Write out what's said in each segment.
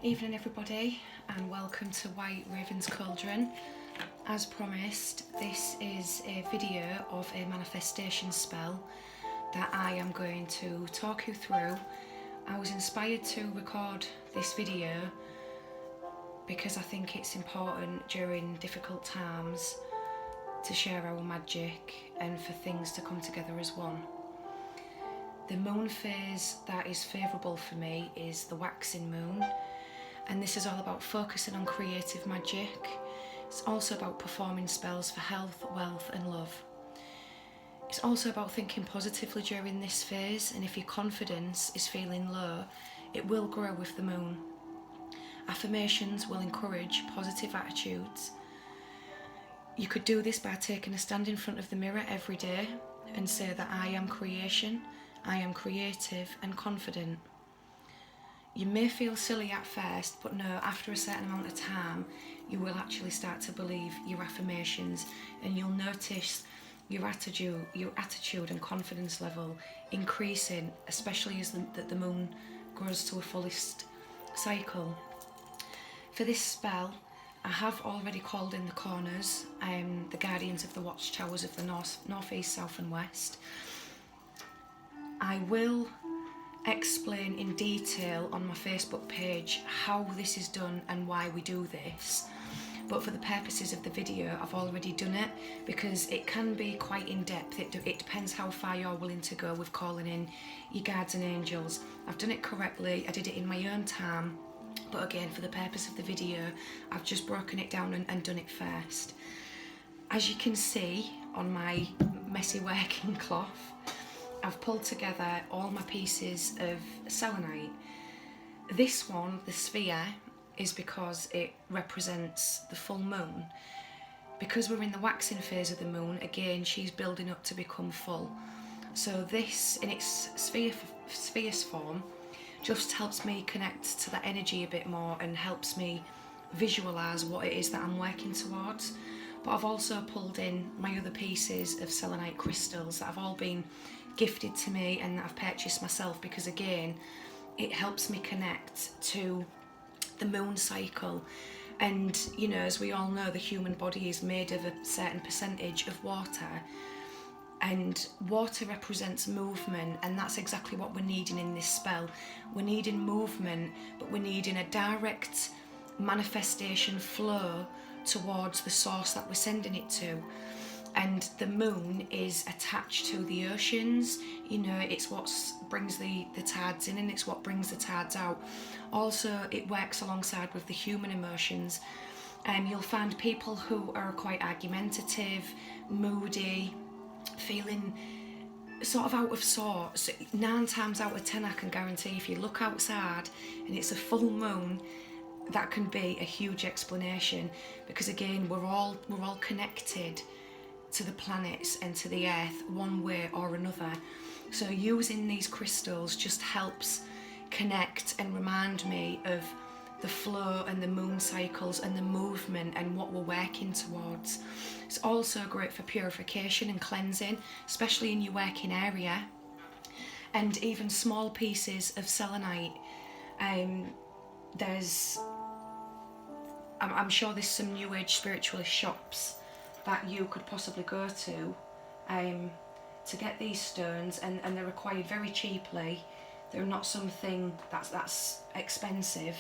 Evening everybody, and welcome to White Raven's Cauldron. As promised, this is a video of a manifestation spell that I am going to talk you through. I was inspired to record this video because I think it's important during difficult times to share our magic and for things to come together as one. The moon phase that is favourable for me is the waxing moon, and this is all about focusing on creative magic. It's also about performing spells for health, wealth and love. It's also about thinking positively during this phase, and if your confidence is feeling low, it will grow with the moon. Affirmations will encourage positive attitudes. You could do this by taking a stand in front of the mirror every day and say that I am creation, I am creative and confident. You may feel silly at first, but no, after a certain amount of time, you will actually start to believe your affirmations, and you'll notice your attitude and confidence level increasing, especially as the moon grows to a fullest cycle. For this spell, I have already called in the corners, the guardians of the watchtowers of the north, east, south and west. I will explain in detail on my Facebook page how this is done and why we do this, but for the purposes of the video I've already done it because it can be quite in depth. It depends how far you're willing to go with calling in your guards and angels. I've done it correctly, I did it in my own time, but again for the purpose of the video I've just broken it down and done it first. As you can see on my messy working cloth, I've pulled together all my pieces of selenite. This one, the sphere, is because it represents the full moon. Because we're in the waxing phase of the moon, again, she's building up to become full. So this, in its sphere's form, just helps me connect to that energy a bit more and helps me visualise what it is that I'm working towards. But I've also pulled in my other pieces of selenite crystals that have all been gifted to me and that I've purchased myself, because again it helps me connect to the moon cycle. And you know, as we all know, the human body is made of a certain percentage of water, and water represents movement, and that's exactly what we're needing in this spell. We're needing movement, but we're needing a direct manifestation flow towards the source that we're sending it to. And the moon is attached to the oceans, you know, it's what brings the tides in and it's what brings the tides out. Also, it works alongside with the human emotions. You'll find people who are quite argumentative, moody, feeling sort of out of sorts. 9 times out of 10 I can guarantee if you look outside and it's a full moon, that can be a huge explanation, because again we're all connected to the planets and to the earth one way or another. So using these crystals just helps connect and remind me of the flow and the moon cycles and the movement and what we're working towards. It's also great for purification and cleansing, especially in your working area. And even small pieces of selenite, I'm sure there's some new age spiritualist shops that you could possibly go to get these stones, and they're acquired very cheaply. They're not something that's expensive.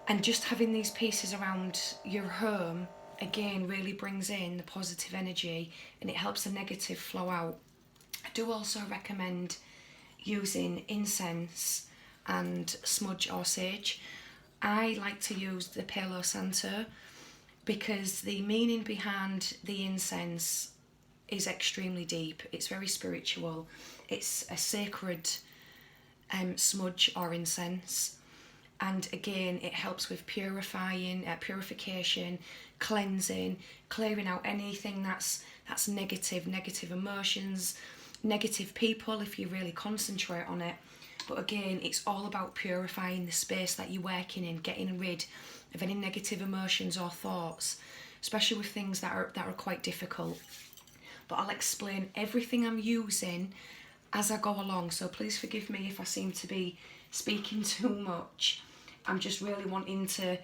And just having these pieces around your home again really brings in the positive energy and it helps the negative flow out. I do also recommend using incense and smudge or sage. I like to use the Palo Santo because the meaning behind the incense is extremely deep. It's very spiritual. It's a sacred smudge or incense, and again it helps with purification, cleansing, clearing out anything that's negative emotions, negative people if you really concentrate on it. But again, it's all about purifying the space that you're working in, getting rid of any negative emotions or thoughts, especially with things that are quite difficult. But I'll explain everything I'm using as I go along, so please forgive me if I seem to be speaking too much. I'm just really wanting to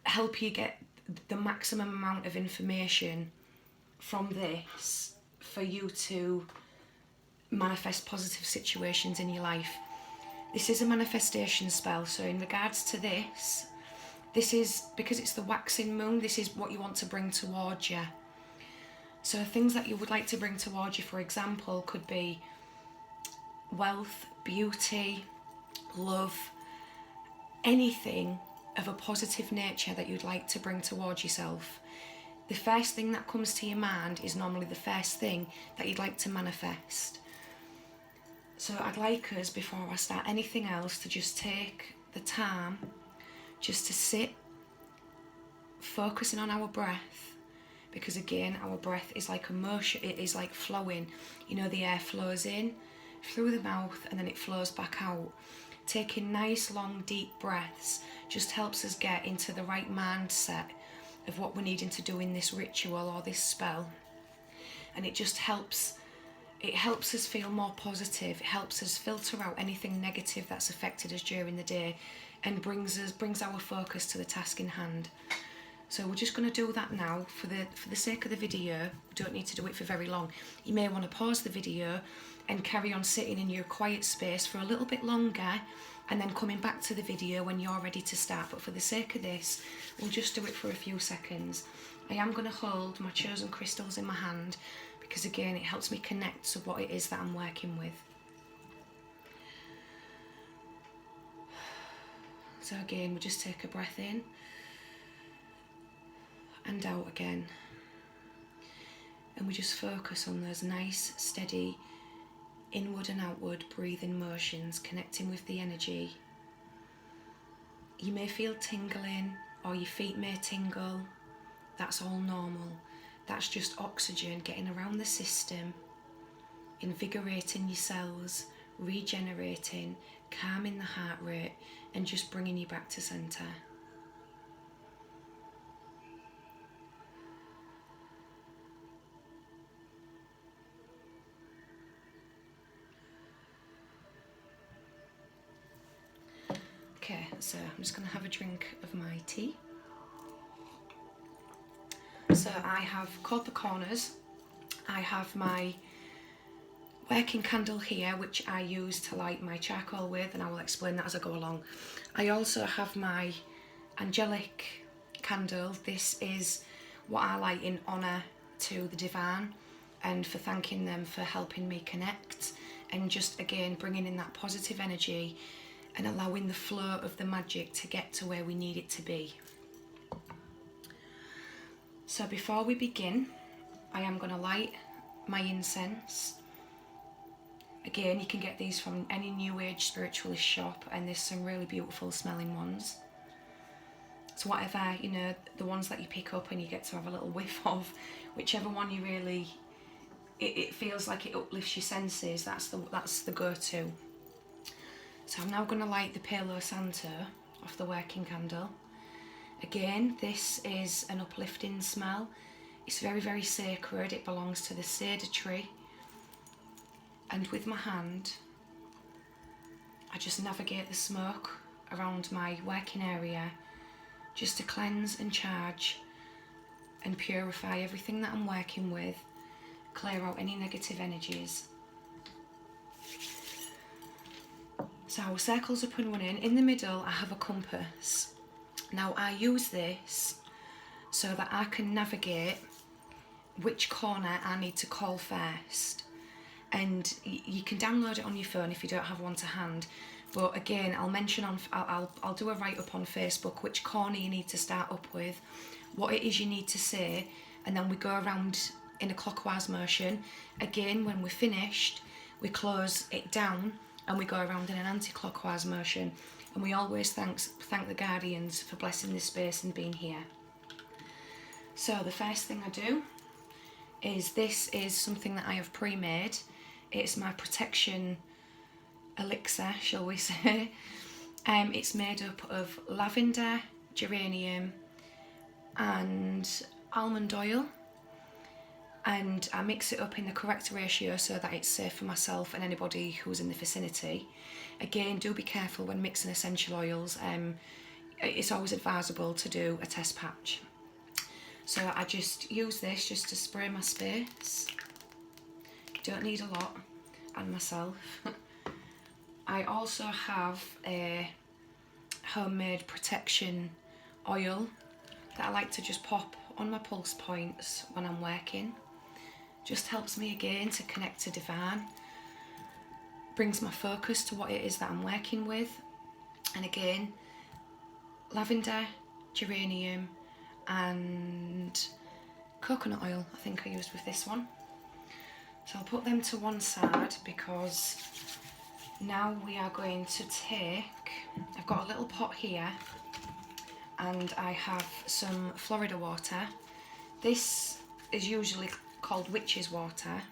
help you get the maximum amount of information from this for you to manifest positive situations in your life. This is a manifestation spell, so in regards to this is, because it's the waxing moon, this is what you want to bring towards you. So things that you would like to bring towards you, for example, could be wealth, beauty, love, anything of a positive nature that you'd like to bring towards yourself. The first thing that comes to your mind is normally the first thing that you'd like to manifest. So I'd like us, before I start anything else, to just take the time just to sit, focusing on our breath, because again, our breath is like a motion, it is like flowing. You know, the air flows in through the mouth and then it flows back out. Taking nice, long, deep breaths just helps us get into the right mindset of what we're needing to do in this ritual or this spell. And it just helps us feel more positive. It helps us filter out anything negative that's affected us during the day and brings our focus to the task in hand. So we're just going to do that now for the sake of the video. We don't need to do it for very long. You may want to pause the video and carry on sitting in your quiet space for a little bit longer and then coming back to the video when you're ready to start. But for the sake of this, we'll just do it for a few seconds. I am going to hold my chosen crystals in my hand because again, it helps me connect to what it is that I'm working with. So again, we'll just take a breath in and out again. And we just focus on those nice, steady, inward and outward breathing motions, connecting with the energy. You may feel tingling or your feet may tingle. That's all normal. That's just oxygen getting around the system, invigorating your cells, regenerating, calming the heart rate and just bringing you back to centre. Okay, so I'm just going to have a drink of my tea. So I have caught corners. I have my working candle here, which I use to light my charcoal with, and I will explain that as I go along. I also have my angelic candle. This is what I light in honour to the divine and for thanking them for helping me connect and just again bringing in that positive energy and allowing the flow of the magic to get to where we need it to be. So before we begin, I am going to light my incense. Again, you can get these from any New Age spiritualist shop and there's some really beautiful smelling ones. So whatever, you know, the ones that you pick up and you get to have a little whiff of, whichever one you really, it feels like it uplifts your senses, that's the go-to. So I'm now going to light the Palo Santo off the working candle. Again, this is an uplifting smell. It's very, very sacred. It belongs to the cedar tree. And with my hand, I just navigate the smoke around my working area just to cleanse and charge and purify everything that I'm working with, clear out any negative energies. So our circle's up and running. In the middle, I have a compass. Now I use this so that I can navigate which corner I need to call first. And you can download it on your phone if you don't have one to hand. But again, I'll mention I'll do a write-up on Facebook which corner you need to start up with, what it is you need to say, and then we go around in a clockwise motion. Again, when we're finished, we close it down and we go around in an anti-clockwise motion. And we always thank the guardians for blessing this space and being here. So the first thing I do is, this is something that I have pre-made. It's my protection elixir, shall we say. It's made up of lavender, geranium and almond oil. and I mix it up in the correct ratio so that it's safe for myself and anybody who's in the vicinity. Again, do be careful when mixing essential oils. It's always advisable to do a test patch. So I just use this just to spray my space. Don't need a lot, and myself. I also have a homemade protection oil that I like to just pop on my pulse points when I'm working. Just helps me again to connect to divine, brings my focus to what it is that I'm working with. And again, lavender, geranium and coconut oil I think I used with this one. So I'll put them to one side because now we are going to take, I've got a little pot here and I have some Florida water. This is usually called witch's water.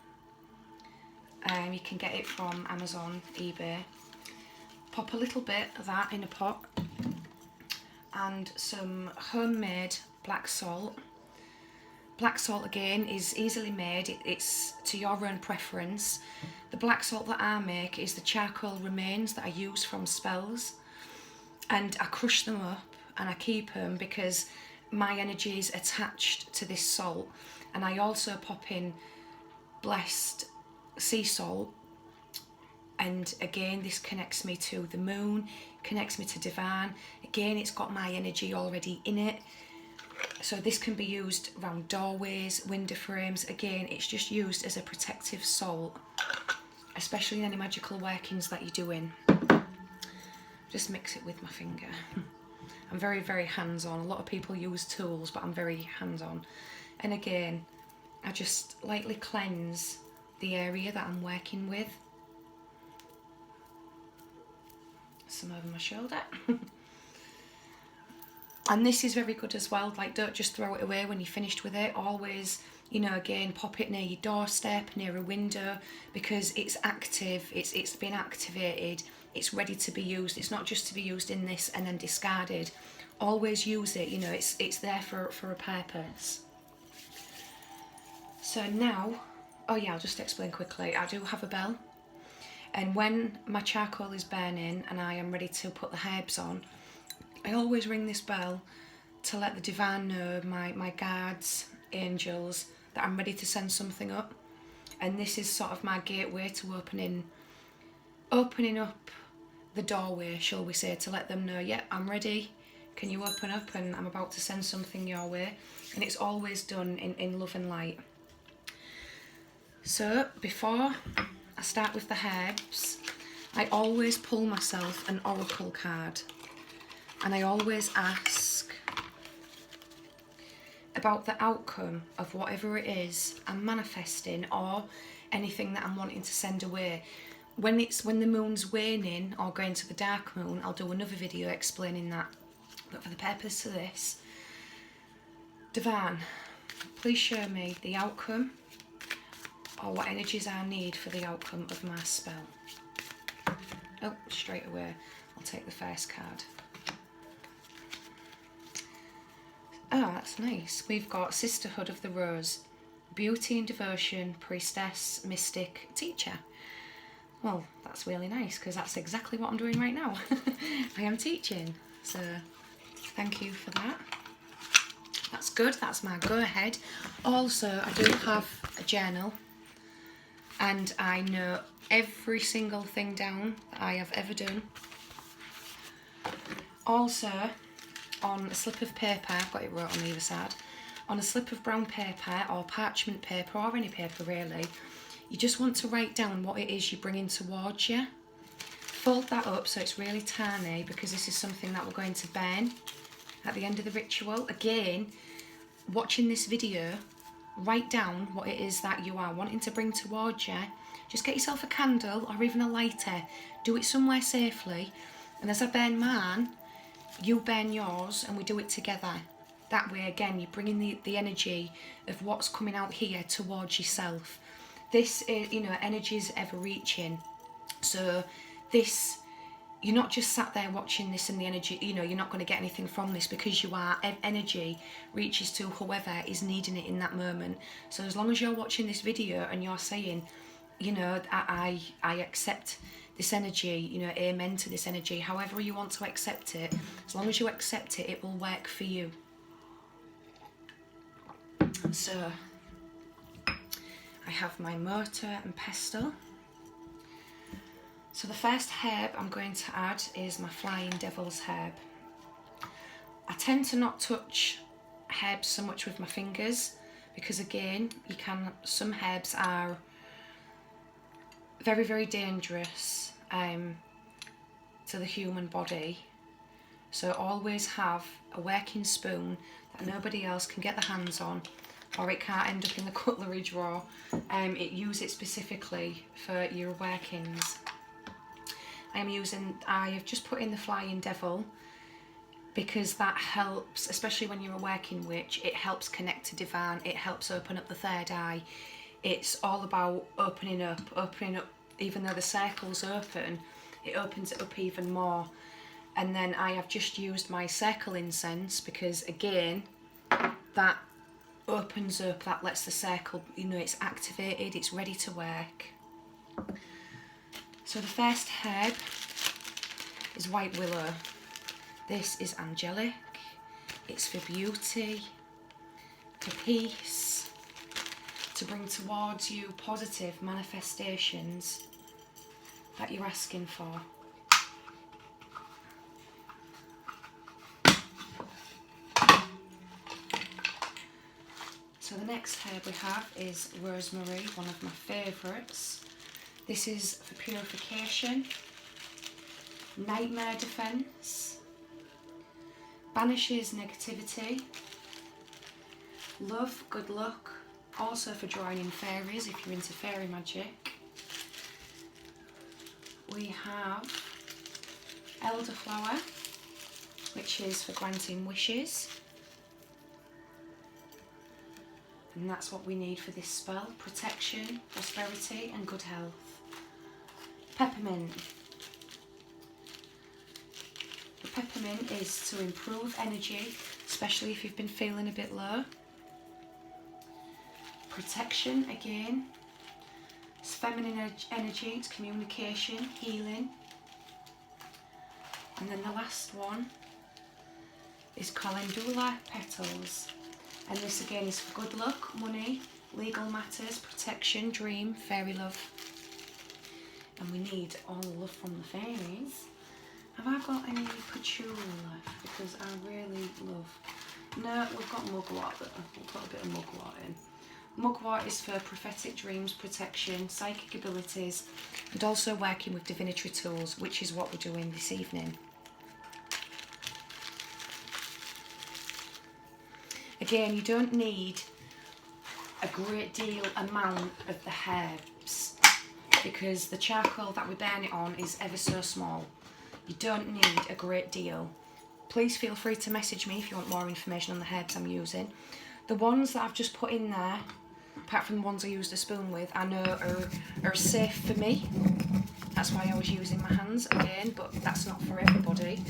You can get it from Amazon, eBay. Pop a little bit of that in a pot and some homemade black salt. Black salt again is easily made, it's to your own preference. The black salt that I make is the charcoal remains that I use from spells, and I crush them up and I keep them because my energy is attached to this salt. And I also pop in blessed sea salt, and again this connects me to the moon, connects me to divine. Again, it's got my energy already in it. So this can be used around doorways, window frames. Again, it's just used as a protective salt, especially in any magical workings that you're doing. Just mix it with my finger. I'm very, very hands-on. A lot of people use tools, but I'm very hands-on. And again, I just lightly cleanse the area that I'm working with. Some over my shoulder. And this is very good as well, like don't just throw it away when you're finished with it. Always, you know, again, pop it near your doorstep, near a window, because it's active, it's been activated, it's ready to be used. It's not just to be used in this and then discarded. Always use it, you know, it's there for a purpose. So now, oh yeah, I'll just explain quickly. I do have a bell, and when my charcoal is burning and I am ready to put the herbs on, I always ring this bell to let the divine know, my guards, angels, that I'm ready to send something up. And this is sort of my gateway to opening up the doorway, shall we say, to let them know, yeah, I'm ready, can you open up, and I'm about to send something your way. And it's always done in love and light. So before I start with the herbs, I always pull myself an oracle card. And I always ask about the outcome of whatever it is I'm manifesting or anything that I'm wanting to send away. When the moon's waning or going to the dark moon, I'll do another video explaining that. But for the purpose of this, divine, please show me the outcome or what energies I need for the outcome of my spell. Oh, straight away, I'll take the first card. Oh, that's nice. We've got Sisterhood of the Rose, Beauty and Devotion, Priestess, Mystic, Teacher. Well, that's really nice because that's exactly what I'm doing right now. I am teaching, so thank you for that. That's good, that's my go ahead. Also, I do have a journal and I note every single thing down that I have ever done. Also, on a slip of paper, I've got it wrote on the other side, on a slip of brown paper or parchment paper or any paper really, you just want to write down what it is you're bringing towards you. Fold that up so it's really tiny because this is something that we're going to burn at the end of the ritual. Again, watching this video, write down what it is that you are wanting to bring towards you. Just get yourself a candle or even a lighter. Do it somewhere safely. And as I burn mine, you burn yours and we do it together. That way, again, you're bringing the energy of what's coming out here towards yourself. This is, you know, energy is ever reaching. So this you're not just sat there watching this and the energy, you know, you're not going to get anything from this, because you are, energy reaches to whoever is needing it in that moment. So as long as you're watching this video and you're saying, you know, I accept this energy, you know, amen to this energy, however you want to accept it, as long as you accept it, it will work for you. So I have my mortar and pestle. So the first herb I'm going to add is my Flying Devil's herb. I tend to not touch herbs so much with my fingers, because again, some herbs are very, very dangerous to the human body. So always have a working spoon that nobody else can get their hands on, or it can't end up in the cutlery drawer. Use it specifically for your workings. I have just put in the Flying Devil because that helps, especially when you're a working witch, it helps connect to divine, it helps open up the third eye. It's all about opening up, even though the circle's open, it opens it up even more. And then I have just used my circle incense because again, that opens up, that lets the circle, you know, it's activated, it's ready to work. So the first herb is white willow. This is angelic, it's for beauty, for peace, to bring towards you positive manifestations that you're asking for. So the next herb we have is rosemary, one of my favourites. This is for purification, nightmare defence, banishes negativity, love, good luck, also for drawing in fairies if you're into fairy magic. We have elderflower, which is for granting wishes. And that's what we need for this spell: protection, prosperity and good health. Peppermint. The peppermint is to improve energy, especially if you've been feeling a bit low. Protection again. It's feminine energy, it's communication, healing. And then the last one is calendula petals. And this again is for good luck, money, legal matters, protection, dream, fairy love. And we need all the love from the fairies. Have I got any patchouli left? Because I really love... No, we've got mugwort. We'll put a bit of mugwort in. Mugwort is for prophetic dreams, protection, psychic abilities, and also working with divinatory tools, which is what we're doing this evening. Again, you don't need a great deal amount of the herbs because the charcoal that we burn it on is ever so small. You don't need a great deal. Please feel free to message me if you want more information on the herbs I'm using. The ones that I've just put in there, apart from the ones I used a spoon with, I know are safe for me. That's why I was using my hands again, but that's not for everybody.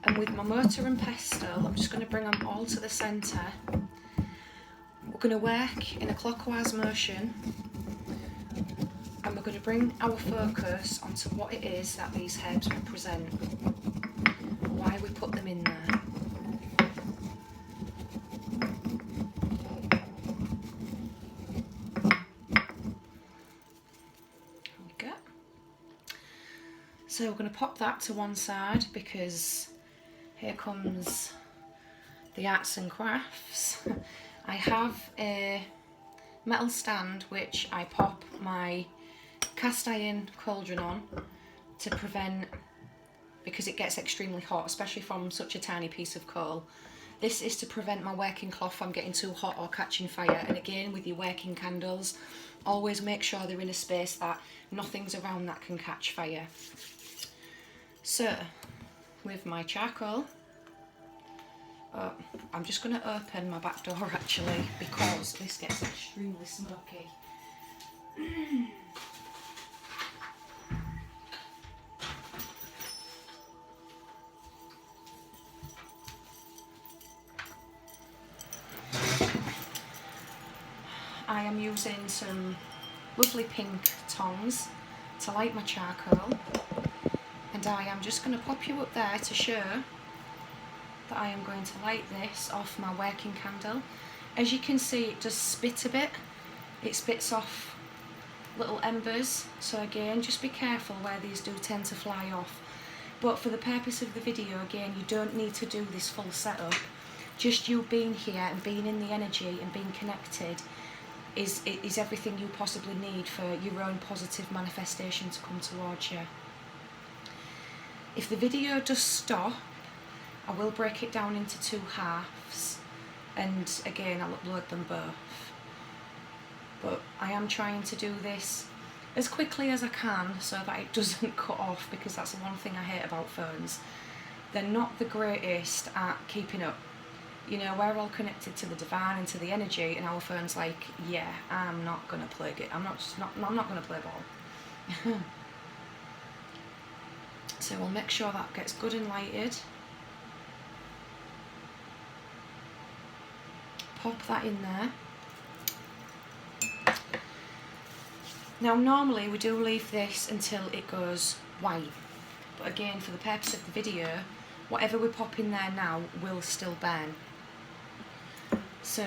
And with my mortar and pestle, I'm just going to bring them all to the centre. We're going to work in a clockwise motion, and we're going to bring our focus onto what it is that these herbs represent, why we put them in there. There we go. So we're going to pop that to one side because here comes the arts and crafts. I have a metal stand which I pop my cast iron cauldron on to prevent, because it gets extremely hot, especially from such a tiny piece of coal. This is to prevent my working cloth from getting too hot or catching fire. And again, with your working candles, always make sure they're in a space that nothing's around that can catch fire. So, with my charcoal, I'm just going to open my back door actually because this gets extremely smoky. am using some lovely pink tongs to light my charcoal, and I am just going to pop you up there to show that I am going to light this off my working candle. As you can see, it does spit a bit. It spits off little embers, so again, just be careful where these do tend to fly off. But for the purpose of the video, again, you don't need to do this full setup. Just you being here and being in the energy and being connected is everything you possibly need for your own positive manifestation to come towards you. If the video does stop, I will break it down into 2 halves, and again I'll upload them both. But I am trying to do this as quickly as I can so that it doesn't cut off, because that's the one thing I hate about phones. They're not the greatest at keeping up. You know, we're all connected to the divine and to the energy, and our phone's like, yeah, I'm not gonna play it. I'm not gonna play ball. So we'll make sure that gets good and lighted. Pop that in there. Now normally we do leave this until it goes white, but again, for the purpose of the video, whatever we pop in there now will still burn. So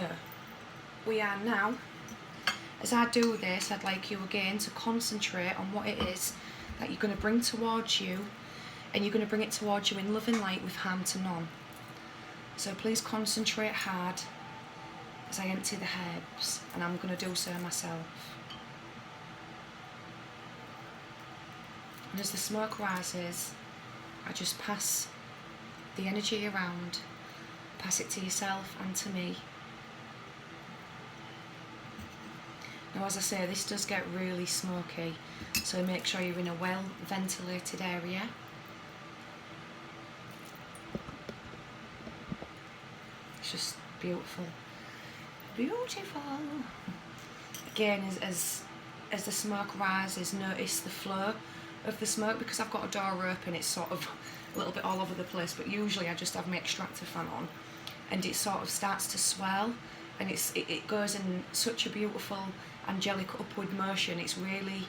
we are now, as I do this, I'd like you again to concentrate on what it is that you're going to bring towards you, and you're going to bring it towards you in love and light with harm to none. So please concentrate hard as I empty the herbs, and I'm going to do so myself. And as the smoke rises, I just pass the energy around, pass it to yourself and to me. Now, as I say, this does get really smoky, so make sure you're in a well ventilated area. It's just beautiful. Beautiful. Again, as the smoke rises, notice the flow of the smoke. Because I've got a door open, it's sort of a little bit all over the place, but usually I just have my extractor fan on, and it sort of starts to swell, and it goes in such a beautiful angelic upward motion. It's really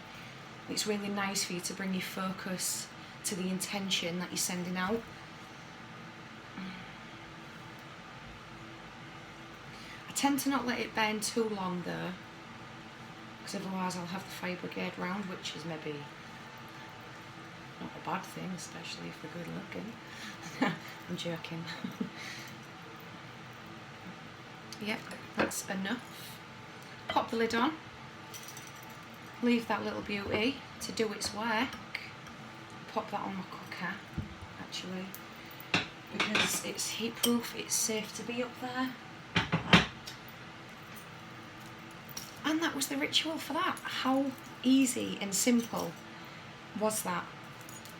nice for you to bring your focus to the intention that you're sending out. I tend to not let it burn too long though, because otherwise I'll have the fire brigade round, which is maybe not a bad thing, especially if they're good looking. I'm joking. Yep, that's enough. Pop the lid on. Leave that little beauty to do its work. Pop that on my cooker, actually, because it's heat proof, it's safe to be up there. And that was the ritual for that. How easy and simple was that?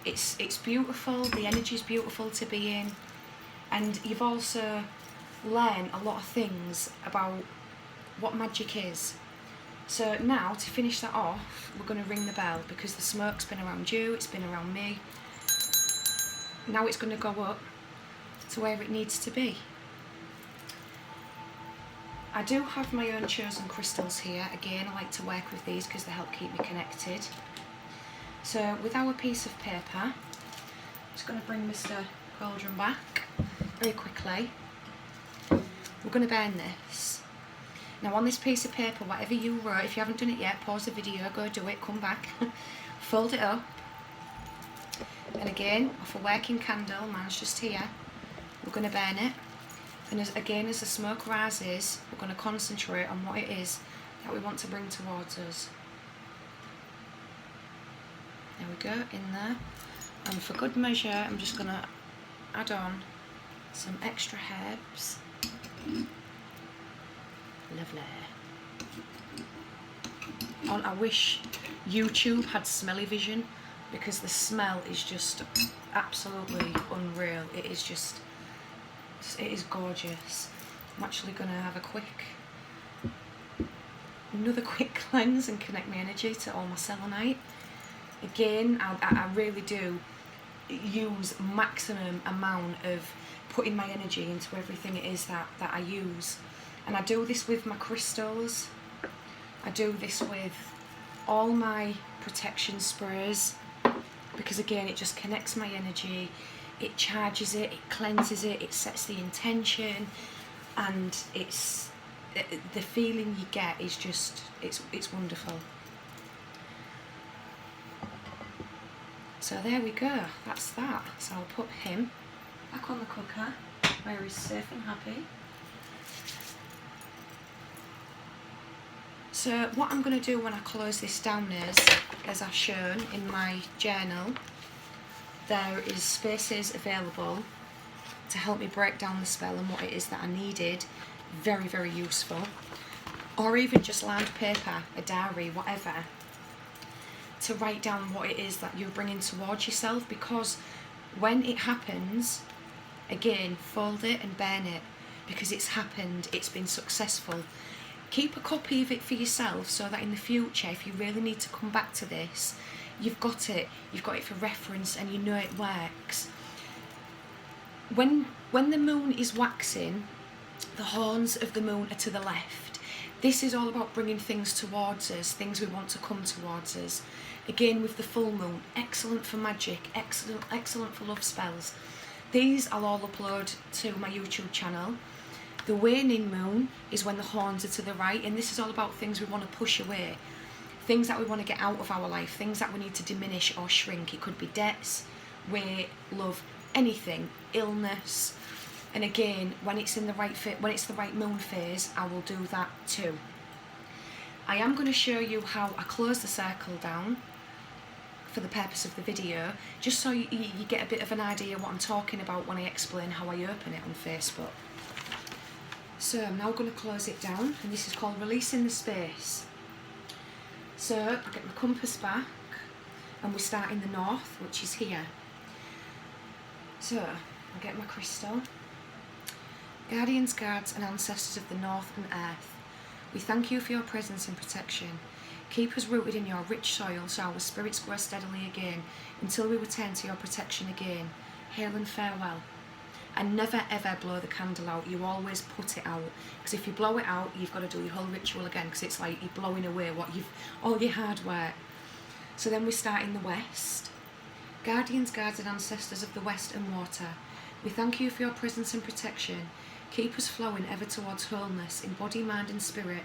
It's beautiful, the energy's beautiful to be in, and you've also learned a lot of things about what magic is. So now, to finish that off, we're going to ring the bell, because the smoke's been around you, it's been around me. Now it's going to go up to where it needs to be. I do have my own chosen crystals here. Again, I like to work with these because they help keep me connected. So with our piece of paper, I'm just going to bring Mr. Cauldron back very quickly. We're going to burn this. Now on this piece of paper, whatever you wrote, if you haven't done it yet, pause the video, go do it, come back, fold it up, and again, off a working candle, mine's just here, we're going to burn it. And as the smoke rises, we're going to concentrate on what it is that we want to bring towards us. There we go, in there. And for good measure, I'm just going to add on some extra herbs. Lovely. Oh, I wish YouTube had smelly vision, because the smell is just absolutely unreal. It is gorgeous. I'm actually going to have another quick cleanse and connect my energy to all my selenite. Again, I really do use maximum amount of putting my energy into everything it is that I use. And I do this with my crystals. I do this with all my protection sprays because again it just connects my energy, it charges it, it cleanses it, it sets the intention, and it's the feeling you get is just it's wonderful. So there we go, that's that. So I'll put him back on the cooker where he's safe and happy. So what I'm going to do when I close this down is, as I've shown in my journal, there is spaces available to help me break down the spell and what it is that I needed. Very, very useful. Or even just lined paper, a diary, whatever, to write down what it is that you're bringing towards yourself, because when it happens, again, fold it and burn it, because it's happened, it's been successful. Keep a copy of it for yourself so that in the future, if you really need to come back to this, you've got it for reference and you know it works. When the moon is waxing, the horns of the moon are to the left. This is all about bringing things towards us, things we want to come towards us. Again, with the full moon, excellent for magic, excellent for love spells. These I'll all upload to my YouTube channel. The waning moon is when the horns are to the right, and this is all about things we want to push away, things that we want to get out of our life, things that we need to diminish or shrink. It could be debts, weight, love, anything, illness. And again, when it's in the right fit, when it's the right moon phase, I will do that too. I am going to show you how I close the circle down for the purpose of the video, just so you get a bit of an idea what I'm talking about when I explain how I open it on Facebook. So I'm now going to close it down, and this is called Releasing the Space. So I get my compass back, and we start in the north, which is here. So I get my crystal. Guardians, guards and ancestors of the north and earth, we thank you for your presence and protection. Keep us rooted in your rich soil so our spirits grow steadily again until we return to your protection again. Hail and farewell. And never ever blow the candle out, you always put it out, because if you blow it out you've got to do your whole ritual again, because it's like you're blowing away all your hard work. So then we start in the west. Guardians, guards and ancestors of the west and water, we thank you for your presence and protection. Keep us flowing ever towards wholeness in body, mind and spirit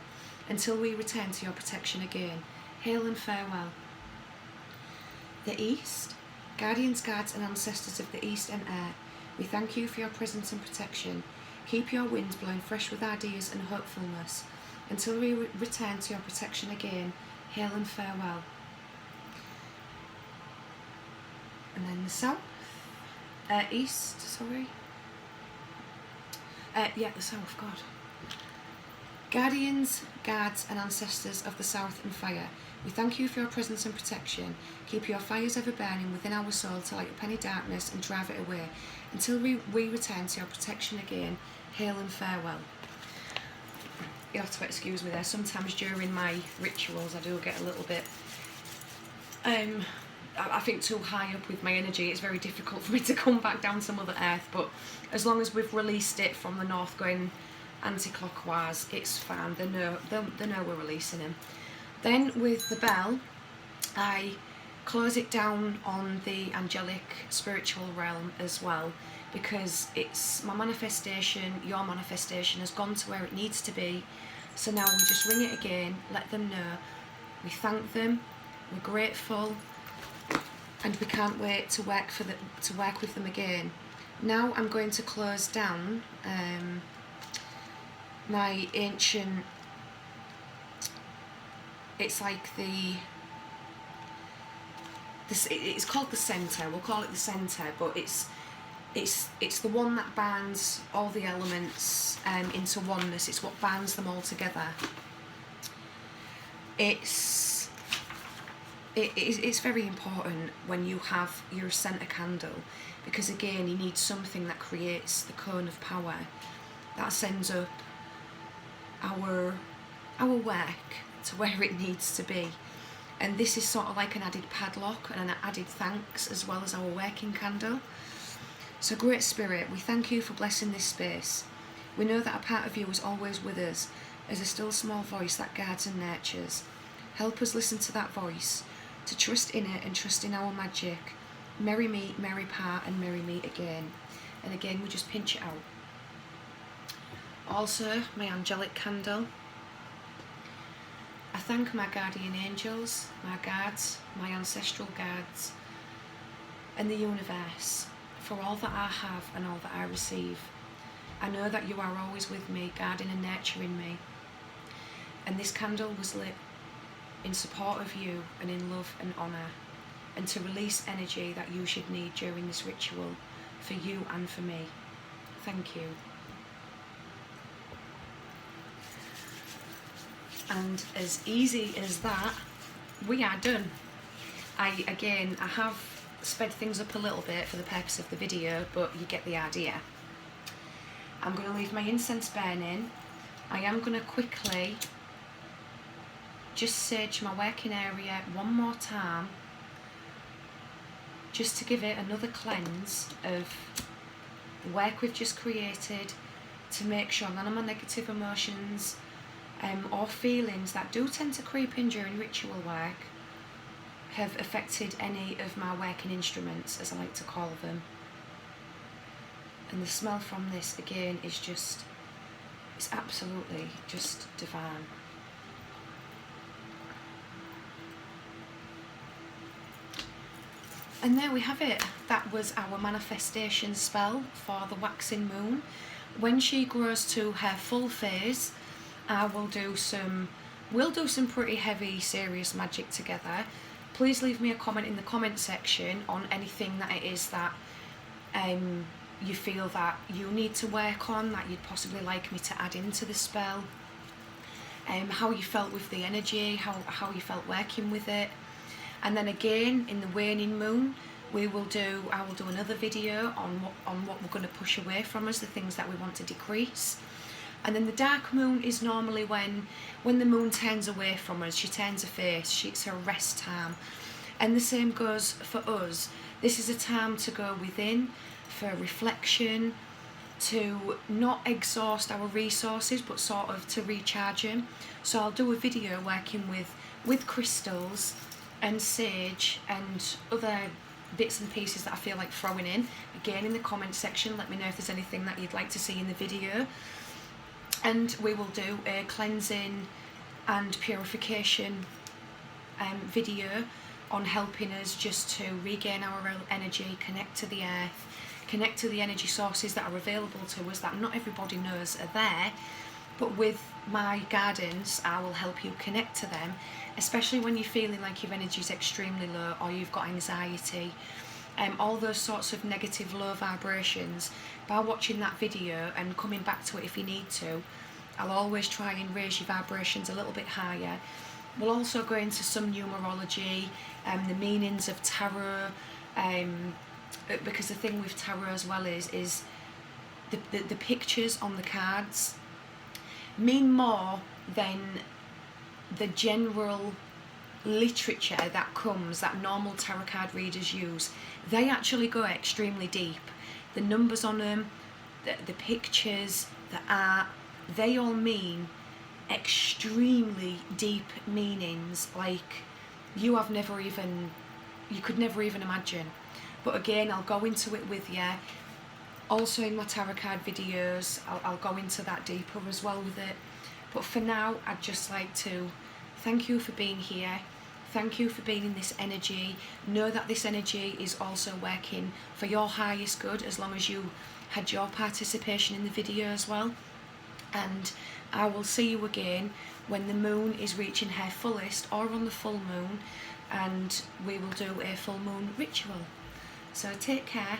until we return to your protection again. Hail and farewell. The east. Guardians, guards and ancestors of the east and air, we thank you for your presence and protection. Keep your winds blowing fresh with ideas and hopefulness until we return to your protection again. Hail and farewell. And then the south, east, sorry. The south, God. Guardians, guards and ancestors of the south and fire, we thank you for your presence and protection. Keep your fires ever burning within our soul to light up any darkness and drive it away until we return to your protection again. Hail and farewell. You have to excuse me there. Sometimes during my rituals I do get a little bit I think too high up with my energy. It's very difficult for me to come back down to Mother Earth, but as long as we've released it from the north going anti-clockwise, it's fine. They know we're releasing him. Then with the bell, I close it down on the angelic spiritual realm as well, because it's my manifestation, your manifestation has gone to where it needs to be. So now we just ring it again, let them know, we thank them, we're grateful, and we can't wait to work with them again. Now I'm going to close down my ancient, it's like it's called the centre, we'll call it the centre, but it's the one that binds all the elements into oneness. It's what binds them all together. It's very important when you have your centre candle, because again you need something that creates the cone of power that sends up our work to where it needs to be. And this is sort of like an added padlock and an added thanks, as well as our working candle. So Great Spirit, we thank you for blessing this space. We know that a part of you is always with us, as a still small voice that guards and nurtures. Help us listen to that voice, to trust in it and trust in our magic. Merry meet, merry part, and merry meet again. And again, we just pinch it out. Also, my angelic candle. I thank my guardian angels, my guards, my ancestral guards, and the universe for all that I have and all that I receive. I know that you are always with me, guarding and nurturing me. And this candle was lit in support of you and in love and honour, and to release energy that you should need during this ritual, for you and for me. Thank you. And as easy as that, we are done. I have sped things up a little bit for the purpose of the video, but you get the idea. I'm going to leave my incense burning. I am going to quickly just sage my working area one more time, just to give it another cleanse of the work we've just created, to make sure none of my negative emotions or feelings that do tend to creep in during ritual work have affected any of my working instruments, as I like to call them. And the smell from this again is just, it's absolutely just divine. And there we have it. That was our manifestation spell for the waxing moon. When she grows to her full phase, we'll do some pretty heavy, serious magic together. Please leave me a comment in the comment section on anything that it is that you feel that you need to work on, that you'd possibly like me to add into the spell, how you felt with the energy, how you felt working with it. And then again, in the waning moon, I will do another video on what we're going to push away from us, the things that we want to decrease. And then the dark moon is normally when the moon turns away from us, she turns her face, it's her rest time. And the same goes for us. This is a time to go within, for reflection, to not exhaust our resources, but sort of to recharge them. So I'll do a video working with crystals and sage and other bits and pieces that I feel like throwing in. Again, in the comment section, let me know if there's anything that you'd like to see in the video. And we will do a cleansing and purification video on helping us just to regain our energy, connect to the earth, connect to the energy sources that are available to us that not everybody knows are there. But with my guidance, I will help you connect to them, especially when you're feeling like your energy is extremely low or you've got anxiety, all those sorts of negative low vibrations. By watching that video and coming back to it if you need to, I'll always try and raise your vibrations a little bit higher. We'll also go into some numerology, the meanings of tarot, because the thing with tarot as well is the pictures on the cards mean more than the general literature that normal tarot card readers use. They actually go extremely deep. The numbers on them, the pictures, the art, they all mean extremely deep meanings, like you could never even imagine. But again, I'll go into it with you. Also in my tarot card videos, I'll go into that deeper as well with it. But for now, I'd just like to thank you for being here. Thank you for being in this energy. Know that this energy is also working for your highest good, as long as you had your participation in the video as well. And I will see you again when the moon is reaching her fullest, or on the full moon, and we will do a full moon ritual. So take care.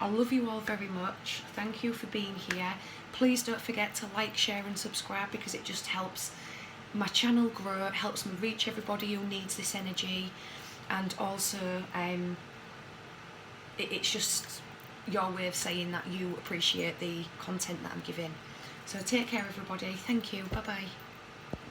I love you all very much. Thank you for being here. Please don't forget to like, share and subscribe, because it just helps my channel grow. It helps me reach everybody who needs this energy, and also it's just your way of saying that you appreciate the content that I'm giving. So take care everybody. Thank you. Bye bye.